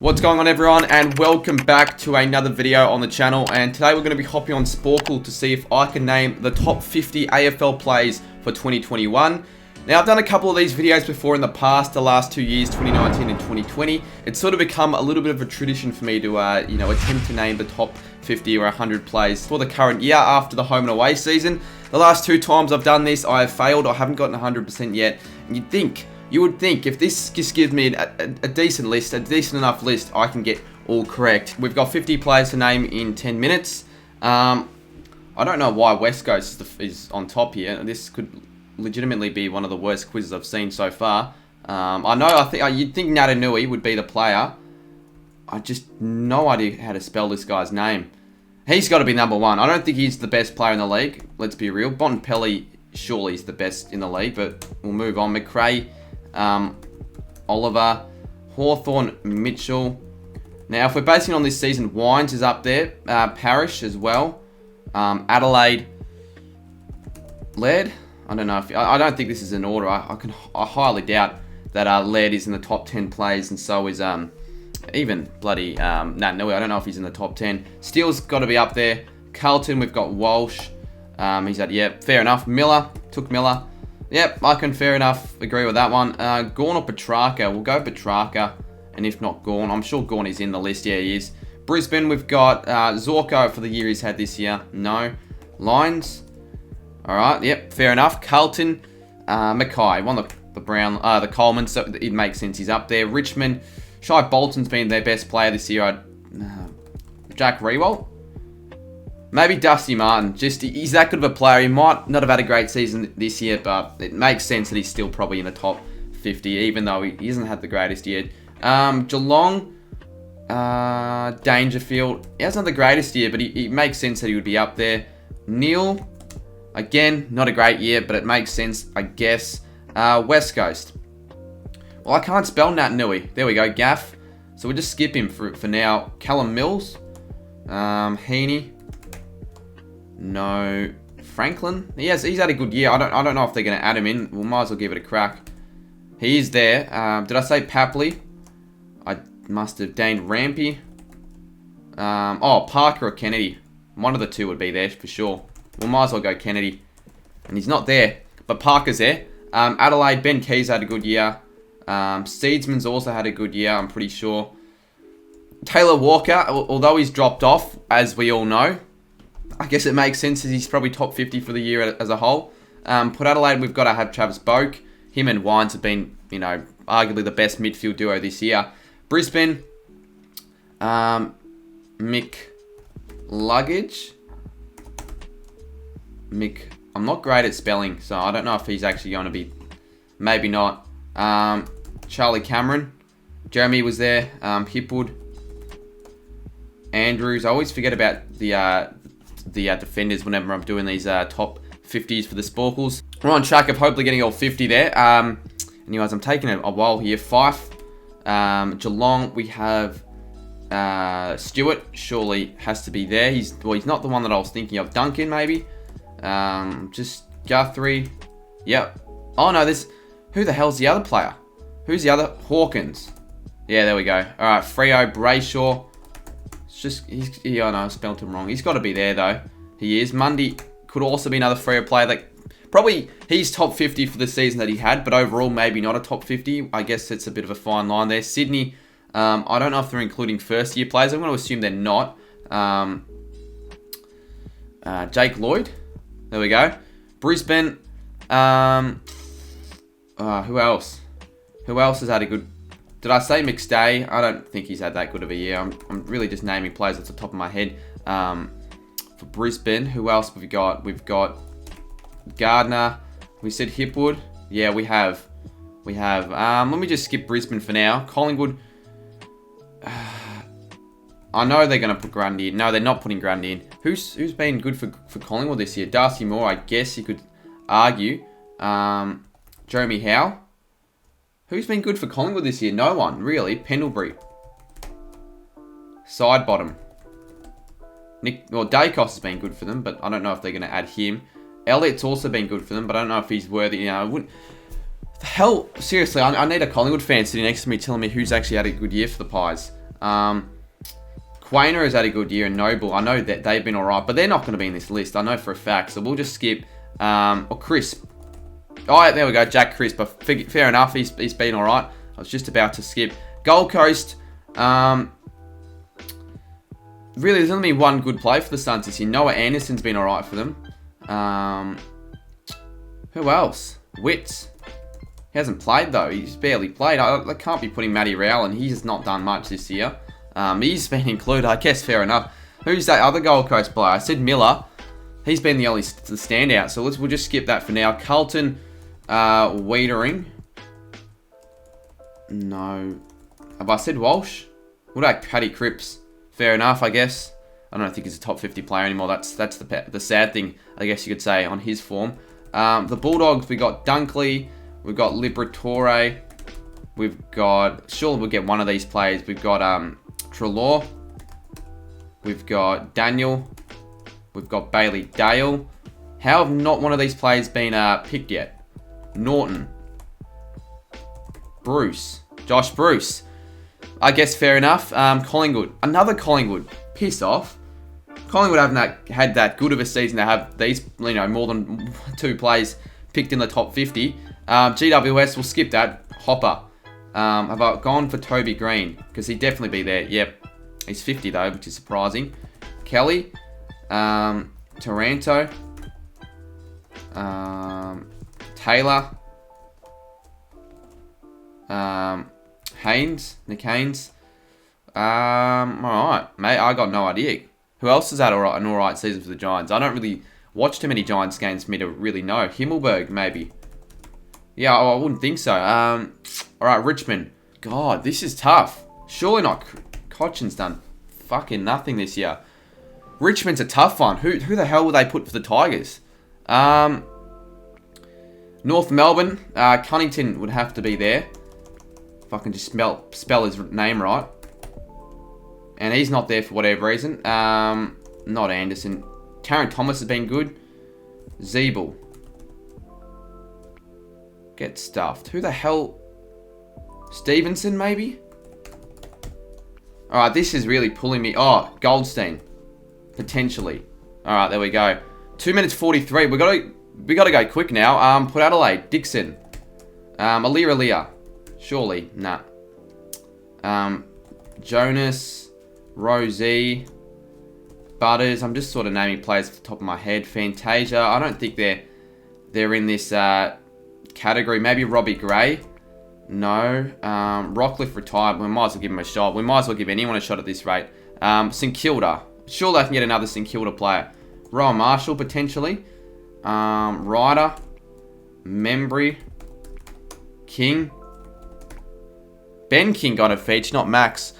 What's going on, everyone, and welcome back to another video on the channel. And today we're going to be hopping on Sporkle to see if I can name the top 50 AFL plays for 2021. Now, I've done a couple of these videos before in the past, the last 2 years, 2019 and 2020. It's sort of become a little bit of a tradition for me to, attempt to name the top 50 or 100 plays for the current year after the home and away season. The last 2 times I've done this, I have failed. I haven't gotten 100% yet. And you would think if this just gives me a decent list, a decent enough list, I can get all correct. We've got 50 players to name in 10 minutes. I don't know why West Coast is on top here. This could legitimately be one of the worst quizzes I've seen so far. You'd think Natanui would be the player. I just no idea how to spell this guy's name. He's got to be number 1. I don't think he's the best player in the league. Let's be real. Bontempelli surely is the best in the league, but we'll move on. McRae. Oliver, Hawthorn, Mitchell. Now, if we're basing it on this season, Wines is up there. Parrish as well. Adelaide. Laird. I don't know if I don't think this is in order. I highly doubt that Laird is in the top 10 plays, and so is even bloody Natanui. I don't know if he's in the top 10. Steele's got to be up there. Carlton, we've got Walsh. He's at fair enough. Miller, took Miller. Yep, I can fair enough agree with that one. Gawn or Petrarca? We'll go Petrarca, and if not Gawn, I'm sure Gawn is in the list. Yeah, he is. Brisbane, we've got Zorko for the year he's had this year. No. Lions. All right, yep, fair enough. Carlton, Mackay, one of the Coleman, so it makes sense he's up there. Richmond, Shai Bolton's been their best player this year. Jack Rewalt? Maybe Dusty Martin. Just, he's that good of a player. He might not have had a great season this year, but it makes sense that he's still probably in the top 50, even though he hasn't had the greatest year. Geelong, Dangerfield. He hasn't had the greatest year, but it makes sense that he would be up there. Neil, again, not a great year, but it makes sense, I guess. West Coast. Well, I can't spell Natanui. There we go, Gaff. So we'll just skip him for now. Callum Mills. Heaney. No. Franklin? He's had a good year. I don't know if they're going to add him in. We might as well give it a crack. He is there. Did I say Papley? I must have. Dane Rampy. Parker or Kennedy. One of the two would be there for sure. We might as well go Kennedy. And he's not there, but Parker's there. Adelaide, Ben Keys had a good year. Seedsman's also had a good year, I'm pretty sure. Taylor Walker, although he's dropped off, as we all know, I guess it makes sense as he's probably top 50 for the year as a whole. Port Adelaide, we've got to have Travis Boak. Him and Wines have been, arguably the best midfield duo this year. Brisbane, Mick Luggage. I'm not great at spelling, so I don't know if he's actually going to be. Maybe not. Charlie Cameron. Jeremy was there. Hipwood. Andrews. I always forget about the defenders whenever I'm doing these top 50s for the Sporkles. We're on track of hopefully getting all 50 there. Anyways, I'm taking a while here. Fife. Geelong, we have Stewart. Surely has to be there. He's not the one that I was thinking of. Duncan, maybe. Just Guthrie. Yep. Oh, no, who the hell's the other player? Who's the other? Hawkins. Yeah, there we go. All right, Freo, Brayshaw. I spelled him wrong. He's got to be there, though. He is. Mundy could also be another Freo player. Probably he's top 50 for the season that he had, but overall maybe not a top 50. I guess it's a bit of a fine line there. Sydney, I don't know if they're including first-year players. I'm going to assume they're not. Jake Lloyd. There we go. Brisbane. Who else? Who else has had a good... Did I say McStay? I don't think he's had that good of a year. I'm really just naming players off the top of my head. For Brisbane, who else have we got? We've got Gardner. We said Hipwood. Yeah, we have. Let me just skip Brisbane for now. Collingwood. I know they're going to put Grundy in. No, they're not putting Grundy in. Who's been good for Collingwood this year? Darcy Moore, I guess you could argue. Jeremy Howe. Who's been good for Collingwood this year? No one, really. Pendlebury. Side bottom. Dacos has been good for them, but I don't know if they're going to add him. Elliott's also been good for them, but I don't know if he's worthy. I wouldn't. The hell, seriously, I need a Collingwood fan sitting next to me telling me who's actually had a good year for the Pies. Quainer has had a good year, and Noble, I know that they've been alright, but they're not going to be in this list, I know for a fact, so we'll just skip. Or Crisp. Oh, there we go, Jack Crisp, but fair enough, he's been alright. I was just about to skip. Gold Coast, really, there's only been one good play for the Suns this year. Noah Anderson's been alright for them. Who else? Witts. He hasn't played, though. He's barely played. I can't be putting Matty Rowell, and he's not done much this year. He's been included, I guess, fair enough. Who's that other Gold Coast player? I said Miller. He's been the only standout, so we'll just skip that for now. Carlton Wiedering. No. Have I said Walsh? What about Paddy Cripps? Fair enough, I guess. I don't think he's a top 50 player anymore. That's the sad thing, I guess you could say, on his form. The Bulldogs, we got Dunkley. We've got Liberatore. We've got... Surely we'll get one of these players. We've got Trelaw. We've got Daniel. We've got Bailey Dale. How have not one of these players been picked yet? Norton. Bruce. Josh Bruce. I guess fair enough. Collingwood. Another Collingwood. Piss off. Collingwood haven't had that good of a season to have these, more than 2 players picked in the top 50. GWS, we'll skip that. Hopper. Have I gone for Toby Green? Because he'd definitely be there. Yep. He's 50 though, which is surprising. Kelly. Taranto. Taylor. Nick Haynes. Alright, mate, I got no idea. Who else has had an alright season for the Giants? I don't really watch too many Giants games for me to really know. Himmelberg, maybe. Yeah, I wouldn't think so. Alright, Richmond. God, this is tough. Surely not. Cochin's done fucking nothing this year. Richmond's a tough one. Who the hell will they put for the Tigers? North Melbourne. Cunnington would have to be there. If I can just spell his name right. And he's not there for whatever reason. Not Anderson. Taron Thomas has been good. Zeeble. Get stuffed. Who the hell? Stevenson, maybe? Alright, this is really pulling me. Oh, Goldstein. Potentially. Alright, there we go. 2 minutes 43. We gotta go quick now. Port Adelaide. Dixon. Alia. Surely. Nah. Jonas. Rosie. Butters. I'm just sort of naming players off the top of my head. Fantasia. I don't think they're in this category. Maybe Robbie Gray. No. Rockcliffe retired. We might as well give him a shot. We might as well give anyone a shot at this rate. St Kilda. Surely I can get another St Kilda player. Rowan Marshall, potentially. Ryder. Membry. King. Ben King got a feature, not Max.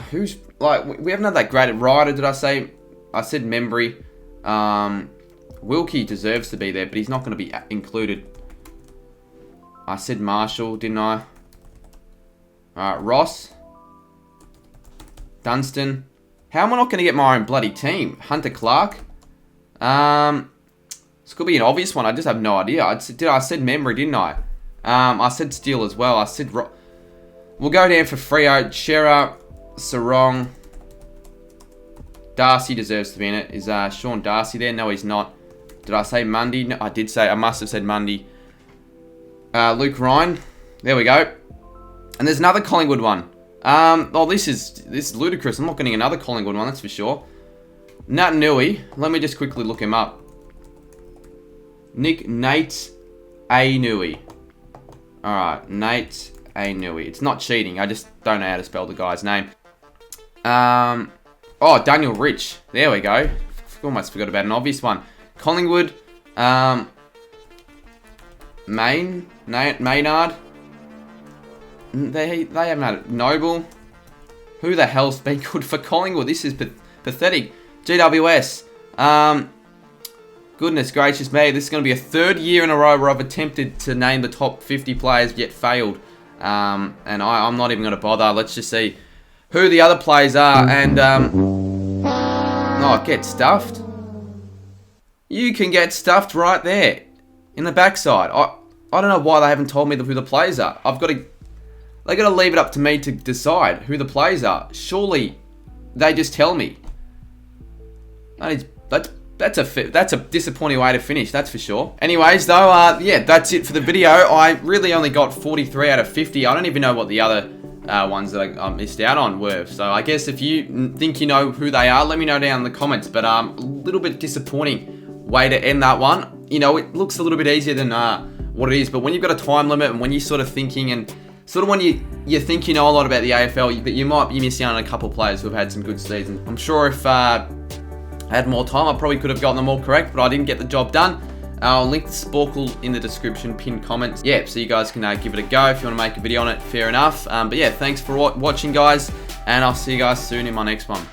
Who's... Like, we haven't had that great at Ryder, did I say? I said Membry. Wilkie deserves to be there, but he's not going to be included. I said Marshall, didn't I? Alright, Ross. Dunstan. How am I not going to get my own bloody team? Hunter Clark. This could be an obvious one. I just have no idea. I said Memory, didn't I? I said Steele as well. I said... We'll go down for Freo. Shearer. Sarong. Darcy deserves to be in it. Is Sean Darcy there? No, he's not. Did I say Mundy? No, I did say... I must have said Mundy. Luke Ryan. There we go. And there's another Collingwood one. Oh, this is ludicrous. I'm not getting another Collingwood one, that's for sure. Nat Nui. Let me just quickly look him up. Nate A. Nui. Alright, Nate A. Nui. It's not cheating. I just don't know how to spell the guy's name. Oh, Daniel Rich. There we go. Almost forgot about an obvious one. Collingwood. Maynard. They haven't had it. Noble. Who the hell's been good for Collingwood? This is pathetic. GWS. Goodness gracious me. This is going to be a third year in a row where I've attempted to name the top 50 players yet failed. And I'm not even going to bother. Let's just see who the other players are. And, oh, get stuffed. You can get stuffed right there. In the backside. I don't know why they haven't told me who the players are. I've got to... They got to leave it up to me to decide who the players are. Surely they just tell me. That's a disappointing way to finish, that's for sure. Anyways, though, yeah, that's it for the video. I really only got 43 out of 50. I don't even know what the other ones that I missed out on were. So I guess if you think you know who they are, let me know down in the comments. But a little bit disappointing way to end that one. You know, it looks a little bit easier than what it is. But when you've got a time limit and when you're sort of thinking and sort of when you think you know a lot about the AFL, but you might be missing out on a couple of players who have had some good seasons. I'm sure if I had more time, I probably could have gotten them all correct, but I didn't get the job done. I'll link the Sporkle in the description, pinned comments. Yeah, so you guys can give it a go. If you want to make a video on it, fair enough. But yeah, thanks for watching, guys, and I'll see you guys soon in my next one.